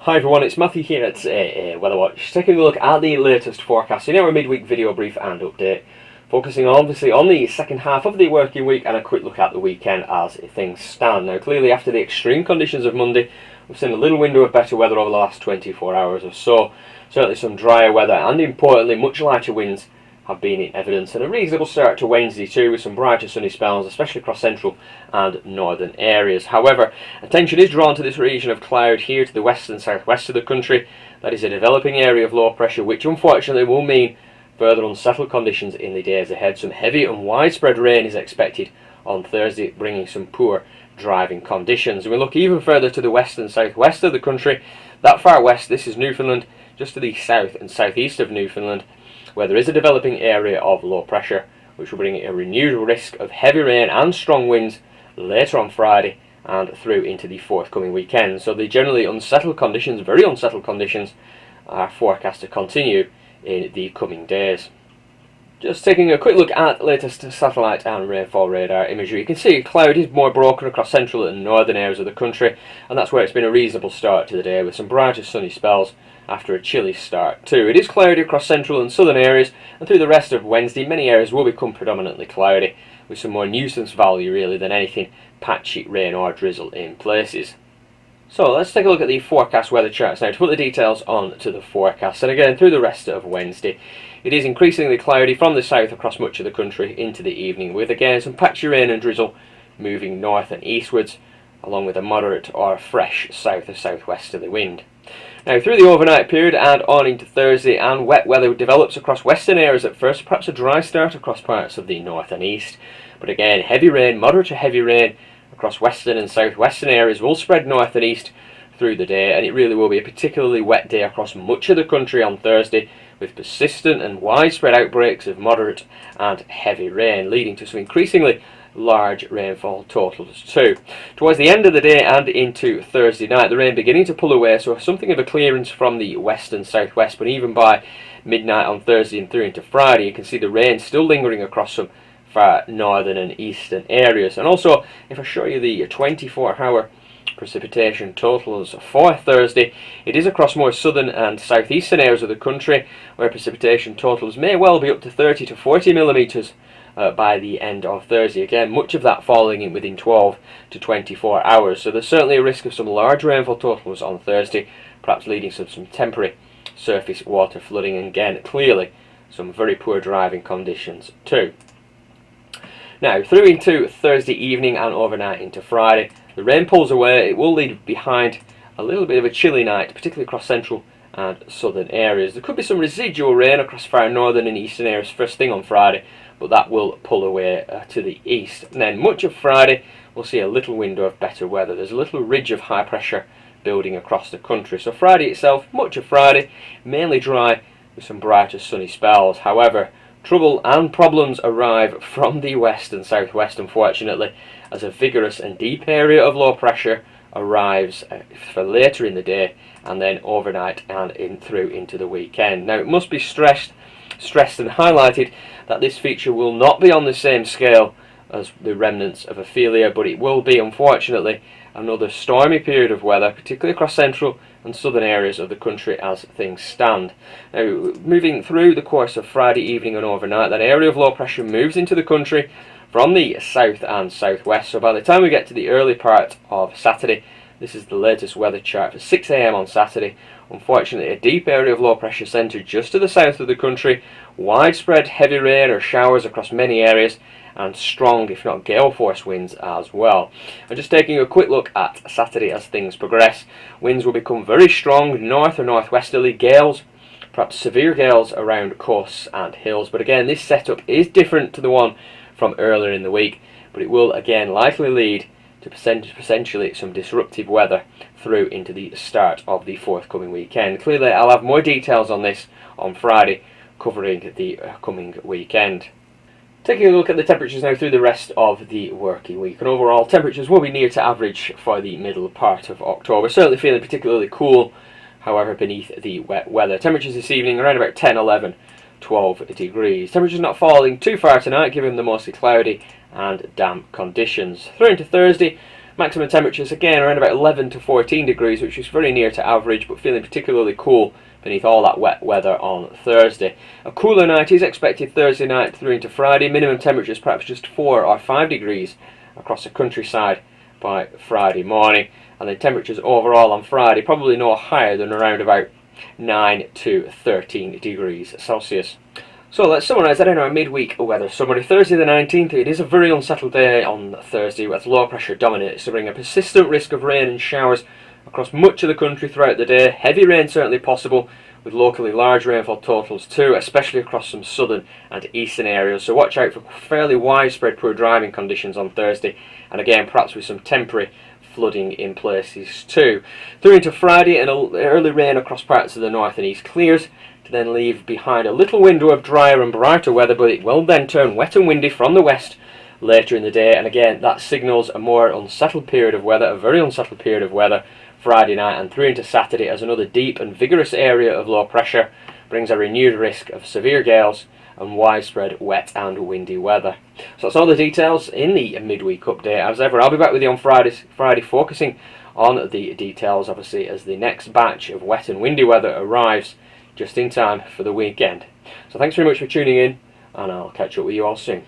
Hi everyone, it's Matthew here at AAWeatherWatch, taking a look at the latest forecast in our midweek video brief and update, focusing obviously on the second half of the working week and a quick look at the weekend as things stand. Now clearly after the extreme conditions of Monday, we've seen a little window of better weather over the last 24 hours or so. Certainly some drier weather and importantly much lighter winds have been in evidence, and a reasonable start to Wednesday too, with some brighter sunny spells, especially across central and northern areas. However, attention is drawn to this region of cloud here to the west and southwest of the country. That is a developing area of low pressure, which unfortunately will mean further unsettled conditions in the days ahead. Some heavy and widespread rain is expected on Thursday, bringing some poor driving conditions. And we look even further to the west and southwest of the country. That far west, this is Newfoundland, just to the south and southeast of Newfoundland, where there is a developing area of low pressure, which will bring a renewed risk of heavy rain and strong winds later on Friday and through into the forthcoming weekend. So the generally unsettled conditions, very unsettled conditions, are forecast to continue in the coming days. Just taking a quick look at latest satellite and rainfall radar imagery, you can see cloud is more broken across central and northern areas of the country, and that's where it's been a reasonable start to the day with some brighter sunny spells after a chilly start too. It is cloudy across central and southern areas, and through the rest of Wednesday many areas will become predominantly cloudy, with some more nuisance value really than anything patchy rain or drizzle in places. So let's take a look at the forecast weather charts now to put the details on to the forecast. And again, through the rest of Wednesday, it is increasingly cloudy from the south across much of the country into the evening, with again some patchy rain and drizzle moving north and eastwards, along with a moderate or fresh south or southwest of the wind. Now through the overnight period and on into Thursday, and wet weather develops across western areas at first, perhaps a dry start across parts of the north and east. But again, heavy rain, moderate to heavy rain across western and southwestern areas will spread north and east through the day, and it really will be a particularly wet day across much of the country on Thursday, with persistent and widespread outbreaks of moderate and heavy rain, leading to some increasingly large rainfall totals too. Towards the end of the day and into Thursday night, the rain beginning to pull away, so something of a clearance from the west and southwest, but even by midnight on Thursday and through into Friday, you can see the rain still lingering across some far northern and eastern areas. And also, if I show you the 24-hour precipitation totals for Thursday, it is across more southern and southeastern areas of the country, where precipitation totals may well be up to 30 to 40 millimetres by the end of Thursday. Again, much of that falling in within 12 to 24 hours. So there's certainly a risk of some large rainfall totals on Thursday, perhaps leading to some temporary surface water flooding, and again, clearly some very poor driving conditions too. Now, through into Thursday evening and overnight into Friday, the rain pulls away. It will leave behind a little bit of a chilly night, particularly across central and southern areas. There could be some residual rain across far northern and eastern areas first thing on Friday, but that will pull away to the east. And then much of Friday, we'll see a little window of better weather. There's a little ridge of high pressure building across the country. So Friday itself, much of Friday, mainly dry with some brighter sunny spells. However, trouble and problems arrive from the west and southwest, unfortunately, as a vigorous and deep area of low pressure arrives for later in the day and then overnight and through into the weekend. Now, it must be stressed and highlighted that this feature will not be on the same scale as the remnants of Ophelia, but it will be, unfortunately, another stormy period of weather, particularly across central and southern areas of the country as things stand. Now, moving through the course of Friday evening and overnight, that area of low pressure moves into the country from the south and southwest. So by the time we get to the early part of Saturday, this is the latest weather chart for 6 AM on Saturday. Unfortunately, a deep area of low pressure centred just to the south of the country, widespread heavy rain or showers across many areas, and strong, if not gale force winds as well. And just taking a quick look at Saturday as things progress, winds will become very strong, north or northwesterly gales, perhaps severe gales around coasts and hills. But again, this setup is different to the one from earlier in the week, but it will again likely lead to potentially some disruptive weather through into the start of the forthcoming weekend. Clearly, I'll have more details on this on Friday, covering the coming weekend. Taking a look at the temperatures now through the rest of the working week, and overall temperatures will be near to average for the middle part of October. Certainly feeling particularly cool, however, beneath the wet weather. Temperatures this evening around about 10, 11, 12 degrees. Temperatures not falling too far tonight, given the mostly cloudy and damp conditions. Through into Thursday, Maximum temperatures again around about 11 to 14 degrees, which is very near to average, but feeling particularly cool beneath all that wet weather on Thursday. A cooler night is expected Thursday night through into Friday. Minimum temperatures perhaps just 4 or 5 degrees across the countryside by Friday morning. And then temperatures overall on Friday probably no higher than around about 9 to 13 degrees Celsius. So let's summarise that in our midweek weather summary. Thursday the 19th, it is a very unsettled day on Thursday with low pressure dominates to bring a persistent risk of rain and showers across much of the country throughout the day. Heavy rain certainly possible, with locally large rainfall totals too, especially across some southern and eastern areas. So watch out for fairly widespread poor driving conditions on Thursday, and again perhaps with some temporary flooding in places too. Through into Friday, and early rain across parts of the north and east clears, to then leave behind a little window of drier and brighter weather, but it will then turn wet and windy from the west later in the day, and again that signals a more unsettled period of weather, a very unsettled period of weather Friday night and through into Saturday, as another deep and vigorous area of low pressure brings a renewed risk of severe gales and widespread wet and windy weather. So that's all the details in the midweek update. As ever, I'll be back with you on Friday focusing on the details, obviously, as the next batch of wet and windy weather arrives just in time for the weekend. So thanks very much for tuning in, and I'll catch up with you all soon.